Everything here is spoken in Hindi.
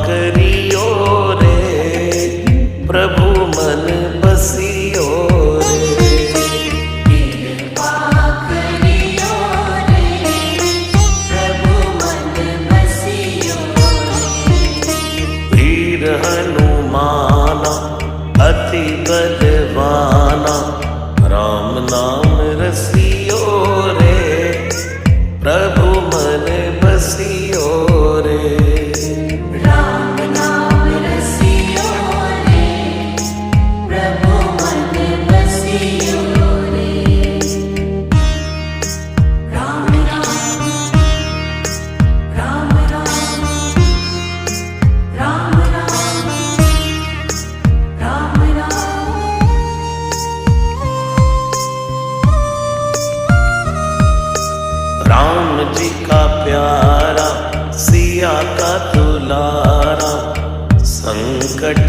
करियो रे, प्रभु मन बसियो रे। कृपा करियो रे, प्रभु मन बसियो रे। वीर हनुमाना अति बलवाना, राम नाम रसियो रे, प्रभु मन बसियो रे। राम नाम रसियो रे, प्रभु मन बसियो रे। राम राम राम राम, राम राम राम राम। राम जी का प्यारा, सिया का दुलारा, संकट